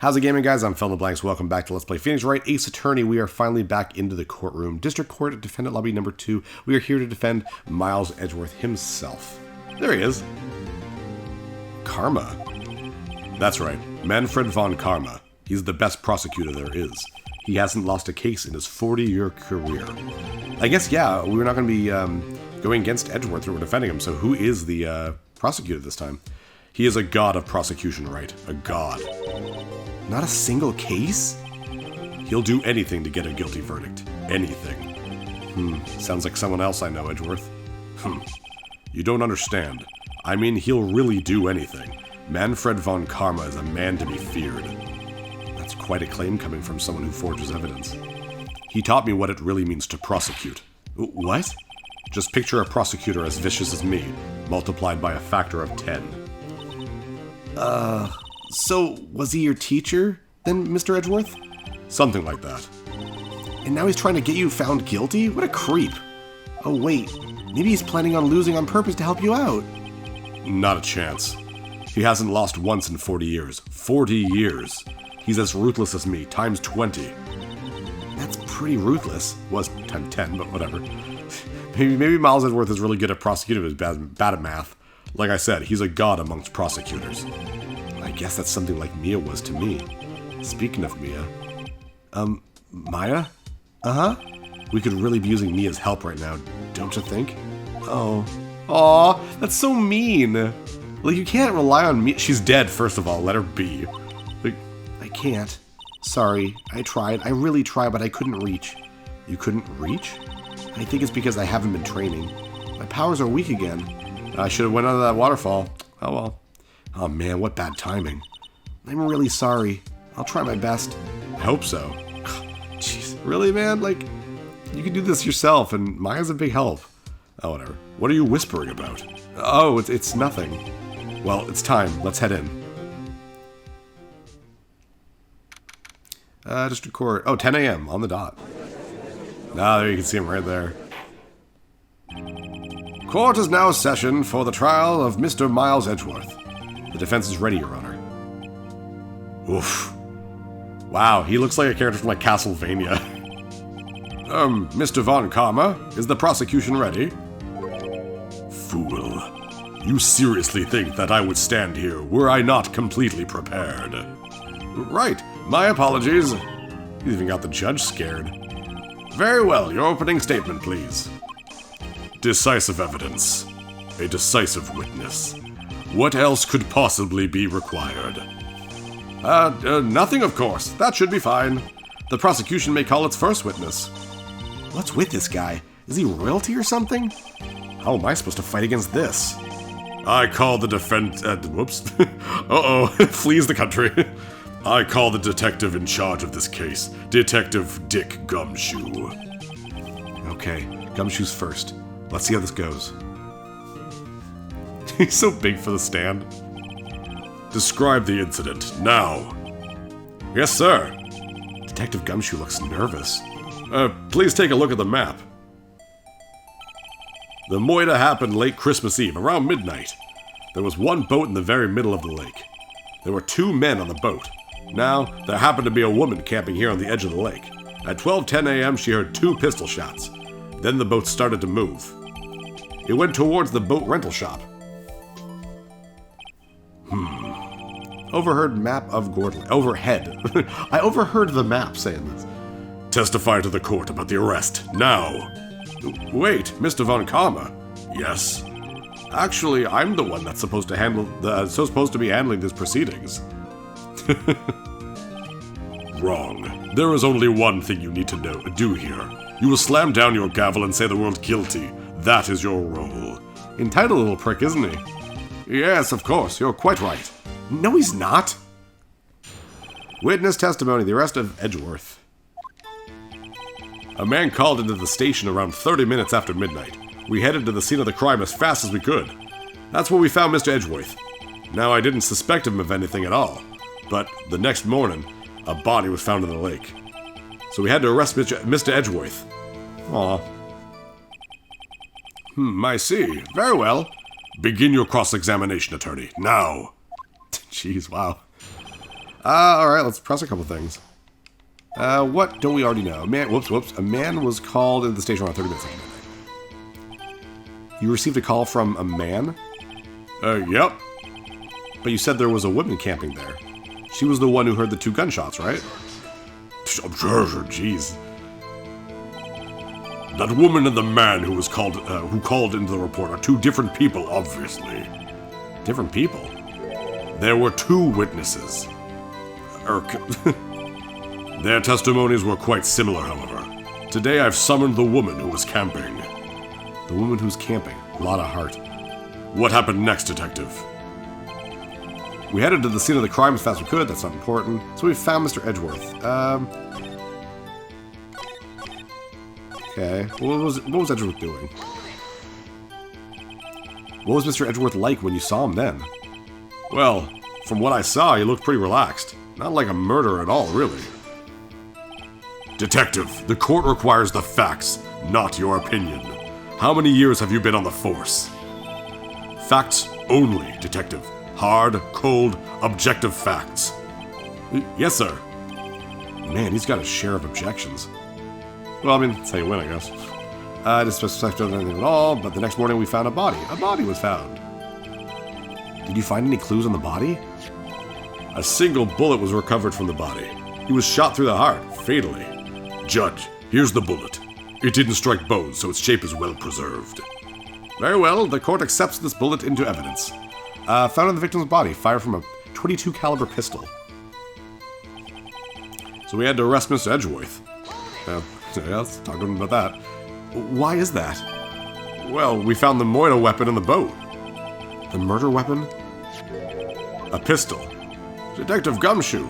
How's it gaming, guys? I'm PhilInTheBlanks. Welcome back to Let's Play Phoenix Wright, Ace Attorney. We are finally back into the courtroom. District Court, Defendant Lobby number 2. We are here to defend Miles Edgeworth himself. There he is. Karma. That's right. Manfred Von Karma. He's the best prosecutor there is. He hasn't lost a case in his 40-year career. I guess, yeah, we're not going to be going against Edgeworth or defending him, so who is the prosecutor this time? He is a god of prosecution, right? A god. Not a single case? He'll do anything to get a guilty verdict. Anything. Sounds like someone else I know, Edgeworth. You don't understand. I mean, he'll really do anything. Manfred Von Karma is a man to be feared. That's quite a claim coming from someone who forges evidence. He taught me what it really means to prosecute. What? Just picture a prosecutor as vicious as me, multiplied by a factor of 10. So, was he your teacher, then, Mr. Edgeworth? Something like that. And now he's trying to get you found guilty? What a creep. Oh, wait. Maybe he's planning on losing on purpose to help you out. Not a chance. He hasn't lost once in 40 years. 40 years. He's as ruthless as me, times 20. That's pretty ruthless. Was times 10, but whatever. Maybe Miles Edgeworth is really good at prosecuting, but bad at math. Like I said, he's a god amongst prosecutors. I guess that's something like Mia was to me. Speaking of Mia... Maya? Uh-huh. We could really be using Mia's help right now, don't you think? Oh. Aw, that's so mean. Like, you can't rely on Mia. She's dead, first of all. Let her be. Like, I can't. Sorry. I tried. I really tried, but I couldn't reach. You couldn't reach? I think it's because I haven't been training. My powers are weak again. I should have went under that waterfall. Oh well. Oh man, what bad timing. I'm really sorry. I'll try my best. I hope so. Jeez, really, man? Like, you can do this yourself, and Maya's a big help. Oh, whatever. What are you whispering about? Oh, it's nothing. Well, it's time. Let's head in. District Court. Oh, 10 a.m. on the dot. Ah, there you can see him right there. Court is now session for the trial of Mr. Miles Edgeworth. The defense is ready, Your Honor. Oof. Wow, he looks like a character from, like, Castlevania. Mr. Von Karma, is the prosecution ready? Fool. You seriously think that I would stand here were I not completely prepared? Right, my apologies. He's even got the judge scared. Very well, your opening statement, please. Decisive evidence. A decisive witness. What else could possibly be required? Nothing, of course. That should be fine. The prosecution may call its first witness. What's with this guy? Is he royalty or something? How am I supposed to fight against this? I call the whoops. Uh-oh, flees the country. I call the detective in charge of this case, Detective Dick Gumshoe. Okay, Gumshoe's first. Let's see how this goes. He's so big for the stand. Describe the incident, now. Yes, sir. Detective Gumshoe looks nervous. Please take a look at the map. The moida happened late Christmas Eve, around midnight. There was one boat in the very middle of the lake. There were 2 men on the boat. Now, there happened to be a woman camping here on the edge of the lake. At 12:10 a.m., she heard 2 pistol shots. Then the boat started to move. It went towards the boat rental shop. Overheard map of Gourd Lake. Overhead. I overheard the map saying this. Testify to the court about the arrest, now. Wait, Mr. Von Karma. Yes. Actually, I'm the one that's supposed to be handling these proceedings. Wrong. There is only one thing you need to do here. You will slam down your gavel and say the word guilty. That is your role. Entitled little prick, isn't he? Yes, of course. You're quite right. No, he's not. Witness testimony. The arrest of Edgeworth. A man called into the station around 30 minutes after midnight. We headed to the scene of the crime as fast as we could. That's where we found Mr. Edgeworth. Now, I didn't suspect him of anything at all. But the next morning, a body was found in the lake. So we had to arrest Mr. Edgeworth. Aw. I see. Very well. Begin your cross-examination, attorney. Now. Jeez, wow. Alright, let's press a couple things. What don't we already know? Whoops. A man was called into the station around 30 minutes ago. You received a call from a man? Yep. But you said there was a woman camping there. She was the one who heard the 2 gunshots, right? Jeez. That woman and the man who called into the report are 2 different people, obviously. Different people? There were 2 witnesses. Their testimonies were quite similar, however. Today I've summoned the woman who was camping. The woman who's camping. A lot of heart. What happened next, Detective? We headed to the scene of the crime as fast as we could. That's not important. So we found Mr. Edgeworth. Okay. What was Edgeworth doing? What was Mr. Edgeworth like when you saw him then? Well, from what I saw, he looked pretty relaxed. Not like a murderer at all, really. Detective, the court requires the facts, not your opinion. How many years have you been on the force? Facts only, Detective. Hard, cold, objective facts. Yes, sir. Man, he's got a share of objections. Well, I mean, that's how you win, I guess. I didn't suspect anything at all, but the next morning we found a body. A body was found. Did you find any clues on the body? A single bullet was recovered from the body. He was shot through the heart, fatally. Judge, here's the bullet. It didn't strike bones, so its shape is well preserved. Very well, the court accepts this bullet into evidence. Found in the victim's body, fired from a .22 caliber pistol. So we had to arrest Mr. Edgeworth. Yeah, let's talk to him about that. Why is that? Well, we found the murder weapon in the boat. The murder weapon? A pistol. Detective Gumshoe,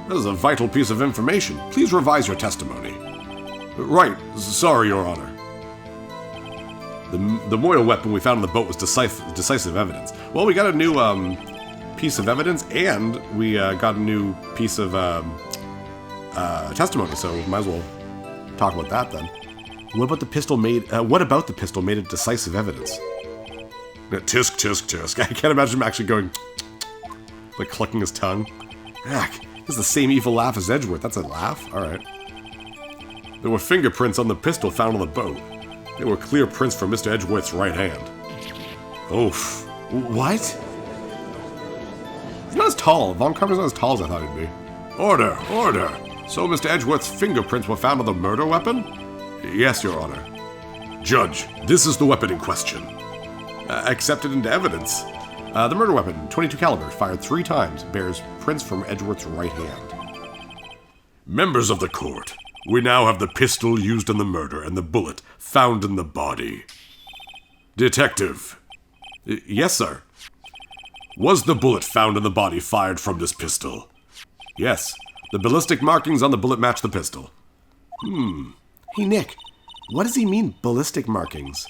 this is a vital piece of information. Please revise your testimony. Right, sorry, Your Honor. The murder weapon we found in the boat was decisive evidence. Well, we got a new piece of evidence, and we got a new piece of testimony, so we might as well talk about that then. What about the pistol made it decisive evidence? Tisk, tisk, tisk. I can't imagine him actually going like clucking his tongue. Heck, this is the same evil laugh as Edgeworth. That's a laugh? Alright. There were fingerprints on the pistol found on the boat. They were clear prints from Mr. Edgeworth's right hand. Oof. What? He's not as tall. Von Karma's not as tall as I thought he'd be. Order! Order! So Mr. Edgeworth's fingerprints were found on the murder weapon? Yes, Your Honor. Judge, this is the weapon in question. Accepted into evidence. The murder weapon, .22 caliber, fired 3 times, bears prints from Edgeworth's right hand. Members of the court, we now have the pistol used in the murder and the bullet found in the body. Detective. Yes, sir. Was the bullet found in the body fired from this pistol? Yes. The ballistic markings on the bullet match the pistol. Hey, Nick, what does he mean, ballistic markings?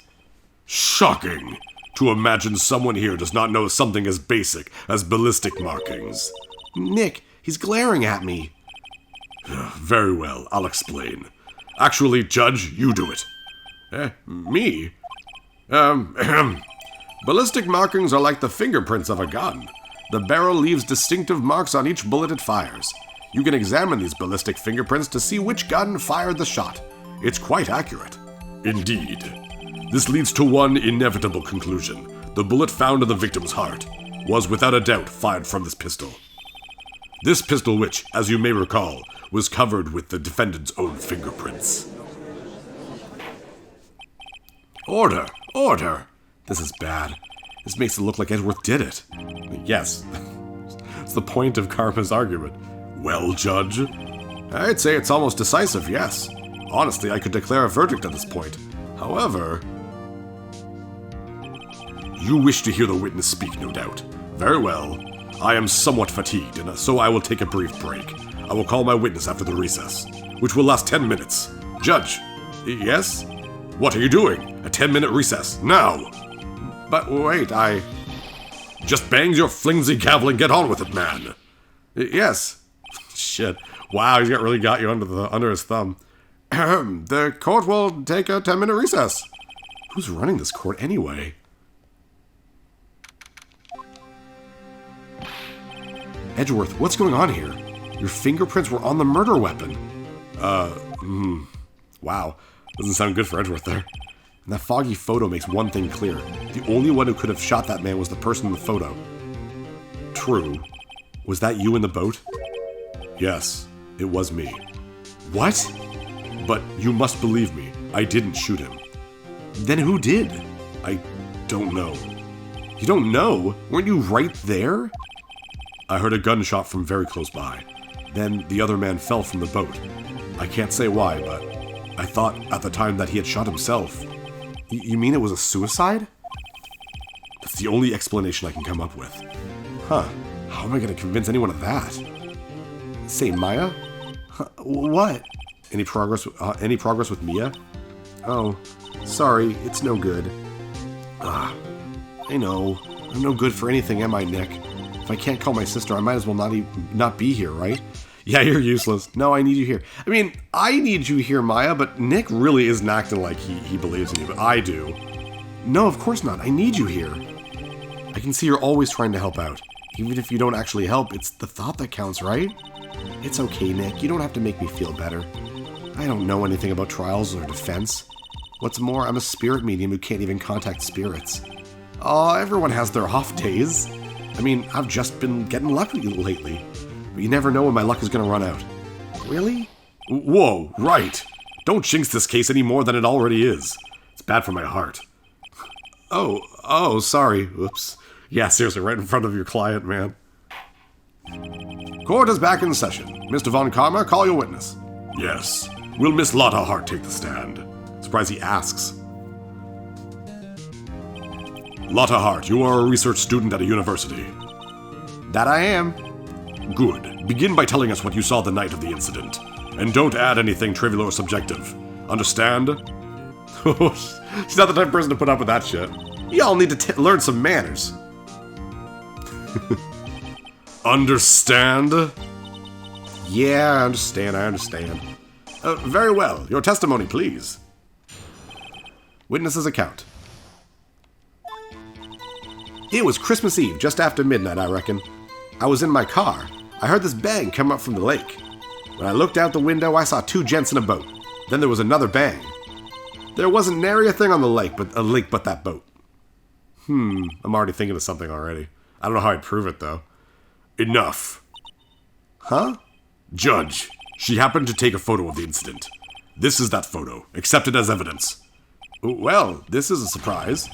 Shocking! To imagine someone here does not know something as basic as ballistic markings. Nick, he's glaring at me. Very well, I'll explain. Actually, Judge, you do it. Me? Ballistic markings are like the fingerprints of a gun. The barrel leaves distinctive marks on each bullet it fires. You can examine these ballistic fingerprints to see which gun fired the shot. It's quite accurate. Indeed. This leads to one inevitable conclusion. The bullet found in the victim's heart was without a doubt fired from this pistol. This pistol which, as you may recall, was covered with the defendant's own fingerprints. Order! Order! This is bad. This makes it look like Edgeworth did it. Yes. It's the point of Karma's argument. Well, Judge? I'd say it's almost decisive, yes. Honestly, I could declare a verdict at this point. However... You wish to hear the witness speak, no doubt. Very well. I am somewhat fatigued, and so I will take a brief break. I will call my witness after the recess, which will last 10 minutes. Judge? Yes? What are you doing? A 10-minute recess, now! But wait, Just bang your flimsy gavel and get on with it, man! Yes. Shit. Wow, he's really got you under his thumb. The court will take a 10-minute recess. Who's running this court anyway? Edgeworth, what's going on here? Your fingerprints were on the murder weapon. Wow. Doesn't sound good for Edgeworth there. And that foggy photo makes one thing clear. The only one who could have shot that man was the person in the photo. True. Was that you in the boat? Yes, it was me. What? But you must believe me. I didn't shoot him. Then who did? I don't know. You don't know? Weren't you right there? I heard a gunshot from very close by. Then the other man fell from the boat. I can't say why, but I thought at the time that he had shot himself. You mean it was a suicide? That's the only explanation I can come up with. Huh. How am I going to convince anyone of that? Say, Maya? Huh, what? Any progress with Mia? Oh, sorry, it's no good. I know. I'm no good for anything, am I, Nick? If I can't call my sister, I might as well not be here, right? Yeah, you're useless. No, I need you here. I mean, I need you here, Maya, but Nick really isn't acting like he believes in you, but I do. No, of course not. I need you here. I can see you're always trying to help out. Even if you don't actually help, it's the thought that counts, right? It's okay, Nick. You don't have to make me feel better. I don't know anything about trials or defense. What's more, I'm a spirit medium who can't even contact spirits. Oh, everyone has their off days. I mean, I've just been getting lucky lately. But you never know when my luck is going to run out. Really? Whoa, right. Don't jinx this case any more than it already is. It's bad for my heart. Oh, sorry. Oops. Yeah, seriously, right in front of your client, man. Court is back in session. Mr. Von Karma, call your witness. Yes. Will Miss Lotta Hart take the stand? Surprised he asks. Lotta Hart, you are a research student at a university. That I am. Good. Begin by telling us what you saw the night of the incident. And don't add anything trivial or subjective. Understand? She's not the type of person to put up with that shit. Y'all need to learn some manners. Understand? Yeah, I understand. Very well. Your testimony, please. Witness's account. It was Christmas Eve, just after midnight, I reckon. I was in my car. I heard this bang come up from the lake. When I looked out the window, I saw two gents in a boat. Then there was another bang. There wasn't nary a thing on the lake but that boat. I'm already thinking of something already. I don't know how I'd prove it, though. Enough. Huh? Judge, she happened to take a photo of the incident. This is that photo. Accept it as evidence. Well, this is a surprise.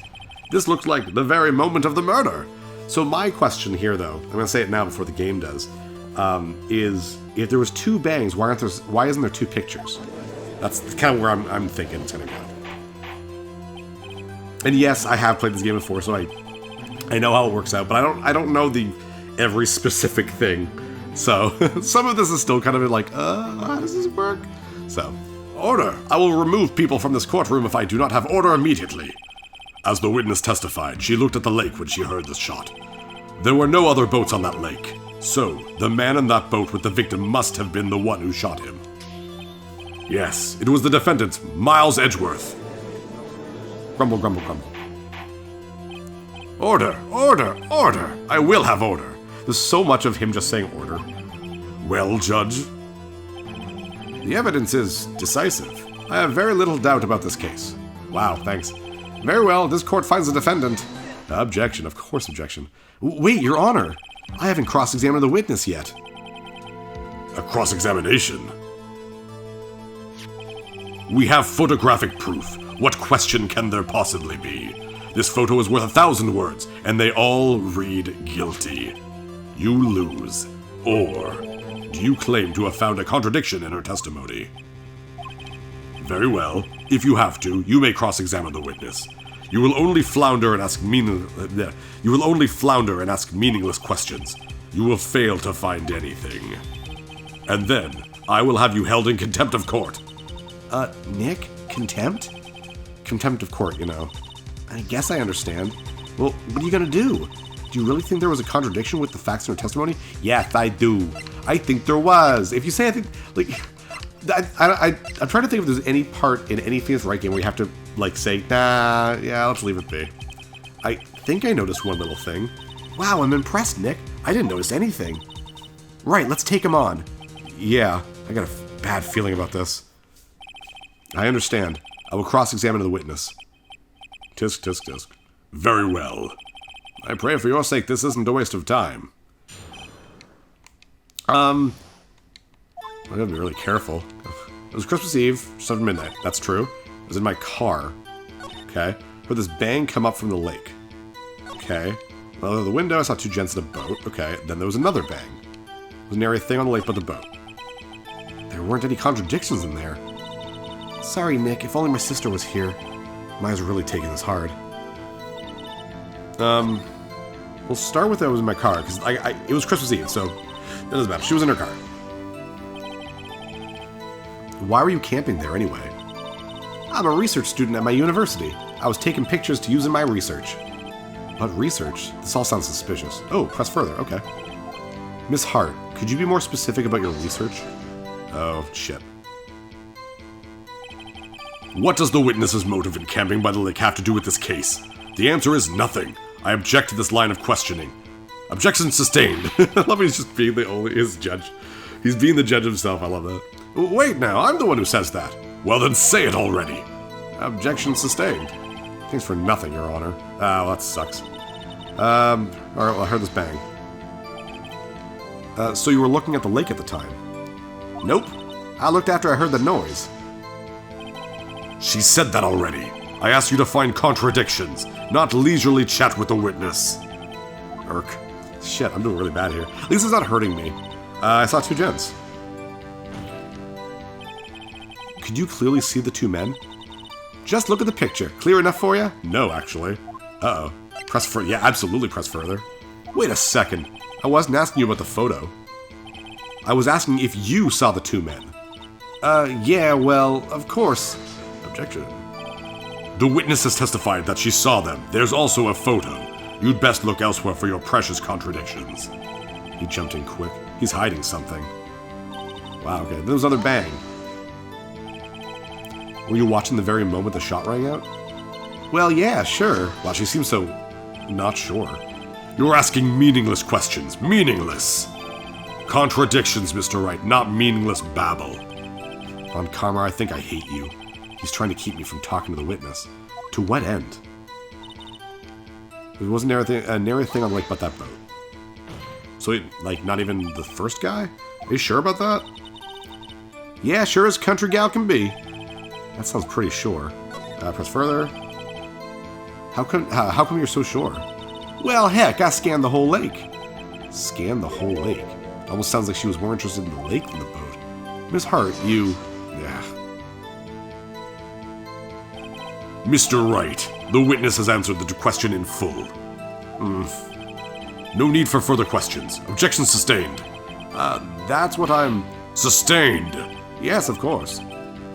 This looks like the very moment of the murder. So my question here, though, I'm going to say it now before the game does, is if there was two bangs, why isn't there two pictures? That's kind of where I'm thinking it's going to go. And yes, I have played this game before, so I know how it works out, but I don't know every specific thing. So some of this is still kind of like, how does this work? So, order! I will remove people from this courtroom if I do not have order immediately. As the witness testified, she looked at the lake when she heard the shot. There were no other boats on that lake, so the man in that boat with the victim must have been the one who shot him. Yes, it was the defendant, Miles Edgeworth. Grumble, grumble, grumble. Order, order, order! I will have order. There's so much of him just saying order. Well, Judge? The evidence is decisive. I have very little doubt about this case. Wow, thanks. Very well, this court finds the defendant. Objection, of course, objection. Wait, Your Honor. I haven't cross-examined the witness yet. A cross-examination? We have photographic proof. What question can there possibly be? This photo is worth 1,000 words, and they all read guilty. You lose. Or, do you claim to have found a contradiction in her testimony? Very well. If you have to, you may cross-examine the witness. You will only flounder and ask meaningless questions. You will fail to find anything. And then, I will have you held in contempt of court. Nick? Contempt? Contempt of court, you know. I guess I understand. Well, what are you gonna do? Do you really think there was a contradiction with the facts in her testimony? Yes, I do. I think there was. If you say I think, like... I'm trying to think if there's any part in any Phoenix Wright game where you have to, like, say, nah, yeah, let's leave it be. I think I noticed one little thing. Wow, I'm impressed, Nick. I didn't notice anything. Right, let's take him on. Yeah, I got a bad feeling about this. I understand. I will cross-examine the witness. Tisk, tisk, tisk. Very well. I pray for your sake this isn't a waste of time. I gotta be really careful. It was Christmas Eve, just after midnight. That's true. I was in my car. Okay. Heard this bang come up from the lake. Okay. Well, out the window, I saw two gents in a boat. Okay. Then there was another bang. There was nary a thing on the lake but the boat. There weren't any contradictions in there. Sorry, Nick. If only my sister was here. Maya's really taking this hard. We'll start with I was in my car, because it was Christmas Eve, so it doesn't matter. She was in her car. Why were you camping there anyway? I'm a research student at my university. I was taking pictures to use in my research. What research? This all sounds suspicious. Oh, press further. Okay. Miss Hart, could you be more specific about your research? Oh, shit. What does the witness's motive in camping by the lake have to do with this case? The answer is nothing. I object to this line of questioning. Objection sustained. I love he's just being his judge. He's being the judge himself. I love that. Wait now, I'm the one who says that. Well then say it already. Objection sustained. Thanks for nothing, Your Honor. Well, that sucks. Alright, well, I heard this bang. So you were looking at the lake at the time? Nope. I looked after I heard the noise. She said that already. I asked you to find contradictions, not leisurely chat with the witness. Irk. Shit, I'm doing really bad here. At least it's not hurting me. I saw two gents. Could you clearly see the two men? Just look at the picture. Clear enough for you? No, actually. Uh-oh. Press further. Yeah, absolutely press further. Wait a second. I wasn't asking you about the photo. I was asking if you saw the two men. Yeah, well, of course. Objection. The witness has testified that she saw them. There's also a photo. You'd best look elsewhere for your precious contradictions. He jumped in quick. He's hiding something. Wow, okay. There was another bang. Were you watching the very moment the shot rang out? Well, yeah, sure. Wow, she seems so not sure. You're asking meaningless questions. Meaningless. Contradictions, Mr. Wright, not meaningless babble. Von Karma, I think I hate you. He's trying to keep me from talking to the witness. To what end? There wasn't nary thing on the lake but that boat. So, not even the first guy? Are you sure about that? Yeah, sure as country gal can be. That sounds pretty sure. Press further. How come you're so sure? Well, heck, I scanned the whole lake. Scanned the whole lake? Almost sounds like she was more interested in the lake than the boat. Miss Hart, you... Yeah. Mr. Wright, the witness has answered the question in full. No need for further questions. Objection sustained. That's what I'm... Sustained. Yes, of course.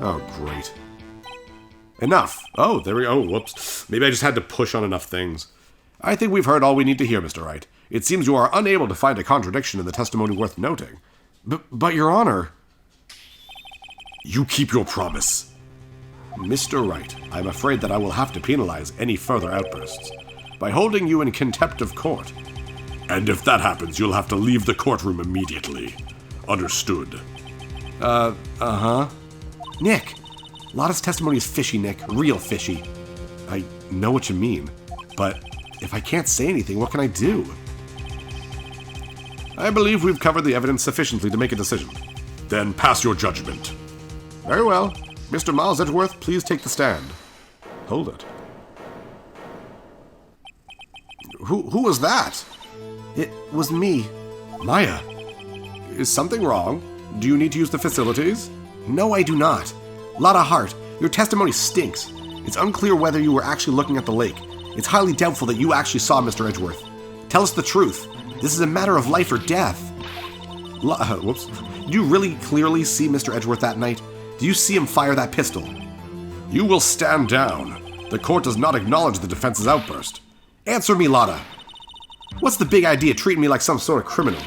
Oh, great. Enough. Oh, there we go. Oh, whoops. Maybe I just had to push on enough things. I think we've heard all we need to hear, Mr. Wright. It seems you are unable to find a contradiction in the testimony worth noting. But, Your Honor... You keep your promise. Mr. Wright, I'm afraid that I will have to penalize any further outbursts by holding you in contempt of court. And if that happens, you'll have to leave the courtroom immediately. Understood. Uh-huh. Nick, Lotta's testimony is fishy, Nick. Real fishy. I know what you mean, but if I can't say anything, what can I do? I believe we've covered the evidence sufficiently to make a decision. Then pass your judgment. Very well. Mr. Miles Edgeworth, please take the stand. Hold it. Who was that? It was me. Maya. Is something wrong? Do you need to use the facilities? No, I do not. Lotta Hart, your testimony stinks. It's unclear whether you were actually looking at the lake. It's highly doubtful that you actually saw Mr. Edgeworth. Tell us the truth. This is a matter of life or death. Whoops. Did you really clearly see Mr. Edgeworth that night? Do you see him fire that pistol? You will stand down. The court does not acknowledge the defense's outburst. Answer me, Lotta. What's the big idea treating me like some sort of criminal?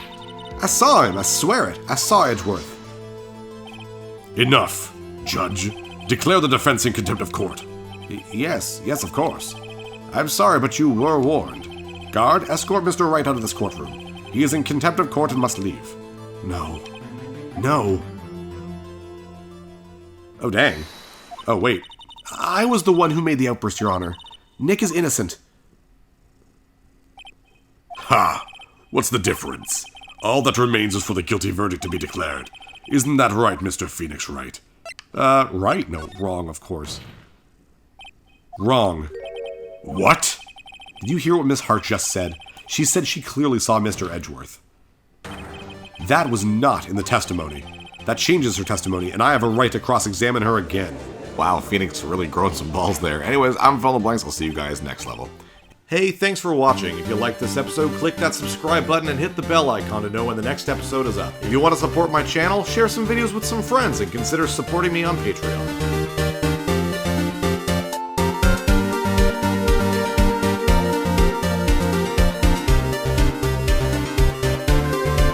I saw him, I swear it. I saw Edgeworth. Enough, Judge. Declare the defense in contempt of court. Yes, of course. I'm sorry, but you were warned. Guard, escort Mr. Wright out of this courtroom. He is in contempt of court and must leave. No, No. Oh, dang. Oh, wait. I was the one who made the outburst, Your Honor. Nick is innocent. Ha! What's the difference? All that remains is for the guilty verdict to be declared. Isn't that right, Mr. Phoenix Wright? Right? No, wrong, of course. Wrong. What? Did you hear what Miss Hart just said? She said she clearly saw Mr. Edgeworth. That was not in the testimony. That changes her testimony, and I have a right to cross-examine her again. Wow, Phoenix really grown some balls there. Anyways, I'm PhilInTheBlanks. I'll see you guys next level. Hey, thanks for watching. If you liked this episode, click that subscribe button and hit the bell icon to know when the next episode is up. If you want to support my channel, share some videos with some friends and consider supporting me on Patreon.